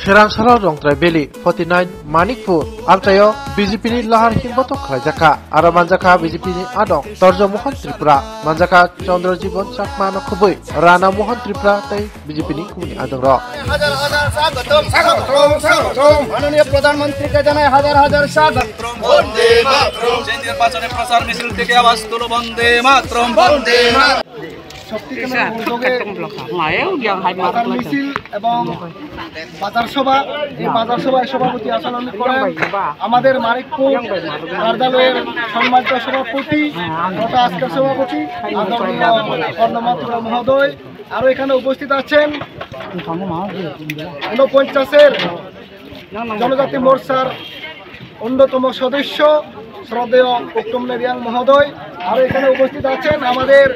Seransara Rongtrai Beli 49 Manikpur Altayo BJP ni lahar himbato khlajaka aro manjaka BJP ni adok Torjo Mohan Tripura manjaka Chandrajibon Chakma no khubui Rana Mohan Tripura tai BJP ni kumni adok ro স্বাগতম মাননীয় প্রধানমন্ত্রীকে জানাই হাজার হাজার স্বাগত বন্দে মাতরম নির্বাচনে প্রচার মিছিল থেকে আওয়াজ তুলো বন্দে মাতরম বন্দে মাতরম শক্তি কেন্দ্রের উদ্যোগে মিছিল এবং বাজার সভা এই বাজার সভায় সভাপতি আসন করেন আমাদের মানিকপুর কার্যালয়ের সম্মানিত সভাপতি তথা আজকের সভাপতি আদরণীয় কর্ণমাত্রা মহোদয় আরো এখানে উপস্থিত আছেন 49-এর জনজাতি মোর্চার অন্যতম সদস্য শ্রদ্ধেয় উত্তম রিয়াং মহোদয় আরো এখানে উপস্থিত আছেন আমাদের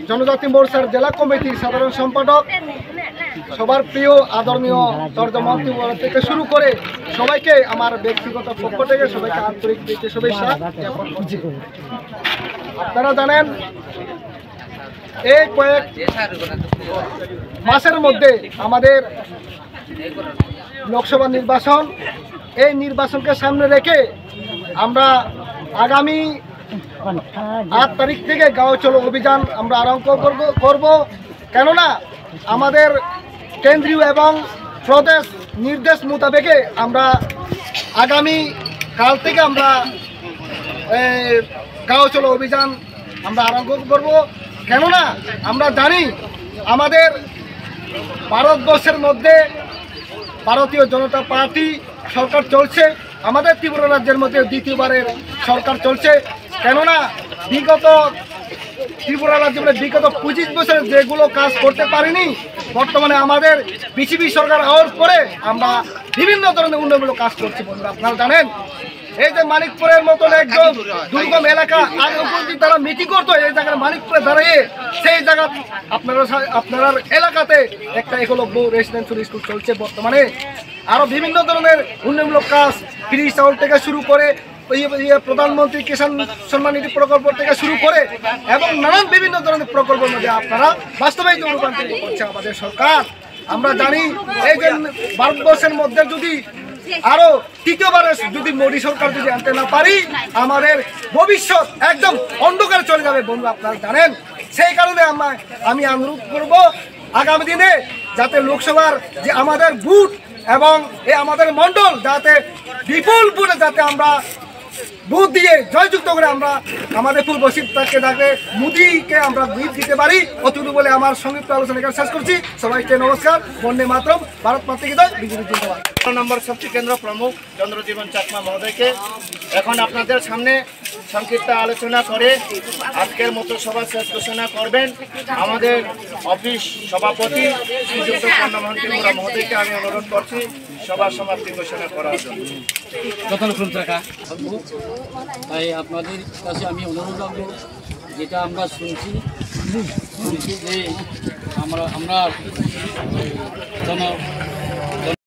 জনজাতি মোর্চার জেলা কমিটির সাধারণ সম্পাদক সবার প্রিয় আদরণীয় তর্জমন্ত্রী থেকে শুরু করে সবাইকে আমার ব্যক্তিগত পক্ষ থেকে সবাইকে আন্তরিক শুভেচ্ছা জ্ঞাপন করছি। আপনারা জানেন এই কয়েক মাসের মধ্যে আমাদের লোকসভা নির্বাচন, এই নির্বাচনকে সামনে রেখে আমরা আগামী 8 তারিখ থেকে গাঁও চলো অভিযান আমরা আরম্ভ করব। কেননা আমাদের কেন্দ্রীয় এবং প্রদেশ নির্দেশ মোতাবেকে আমরা আগামী কাল থেকে আমরা গাঁও চলো অভিযান আমরা আরম্ভ করব। কেননা আমরা জানি আমাদের ভারতবর্ষের মধ্যে ভারতীয় জনতা পার্টি সরকার চলছে, আমাদের ত্রিপুরা রাজ্যের মধ্যে দ্বিতীয়বারের সরকার চলছে। কেননা বিগত ত্রিপুরা রাজ্যে বিগত 25 বছরে যেগুলো কাজ করতে পারিনি বর্তমানে আমাদের বিজেপি সরকার আওয়ার পরে আমরা বিভিন্ন ধরনের উন্নয়নমূলক কাজ করছি। বন্ধুরা আপনারা জানেন এই যে মানিকপুরের মতন একদম দুর্গম এলাকা আগে উপস্থিত তারা মিটিং করতো, এই জায়গায় মানিকপুরে দাঁড়িয়ে সেই জায়গা আপনার এলাকাতে একটা একলব্য রেসিডেন্সিয়াল স্কুল চলছে। বর্তমানে আরো বিভিন্ন ধরনের উন্নয়নমূলক কাজ ফ্রি চাউল থেকে শুরু করে প্রধানমন্ত্রী কিষাণ সম্মান নিধি প্রকল্প থেকে শুরু করে এবং নানান বিভিন্ন ধরনের প্রকল্পের মধ্যে আপনারা বাস্তবায়িত রূপান্তরিত করছে আমাদের সরকার। আমরা জানি এই যে ভারতবর্ষের মধ্যে যদি আরো তৃতীয়বারে যদি মোদী সরকার যদি আনতে না পারি আমাদের ভবিষ্যৎ একদম অন্ধকারে চলে যাবে। বন্ধু আপনারা জানেন সেই কারণে আমি অনুরোধ করব আগামী দিনে যাতে লোকসভার যে আমাদের বুথ এবং এই আমাদের মন্ডল যাতে বিপুল ভোটে যাতে আমরা বুথ দিয়ে জয়যুক্ত করে আমরা আমাদের পূর্ব শীতকে যাতে মোদীকে আমরা জিত দিতে পারি। অতটুকু বলে আমার সংক্ষিপ্ত আলোচনা এখানে শেষ করছি। সবাইকে নমস্কার, বন্দে মাতরম, ভারত মাতা কি জয়, বিজেপি জিন্দাবাদ। নম্বর শক্তি কেন্দ্র প্রমুখ চন্দ্রজীবন চাকমা মহোদয়কে এখন আপনাদের সামনে সংক্ষিপ্ত আলোচনা করে আজকের মতো সভা শেষ ঘোষণা করবেন আমাদের অফিস সভাপতি শ্রীযুক্ত কর্ণমোহন ত্রিপুরা মহোদয়কে আমি অনুরোধ করছি সভা সমাপ্তি ঘোষণা করার জন্য। তাই আপনাদের কাছে আমি অনুরোধ রাখবো, যেটা আমরা শুনছি যে আমরা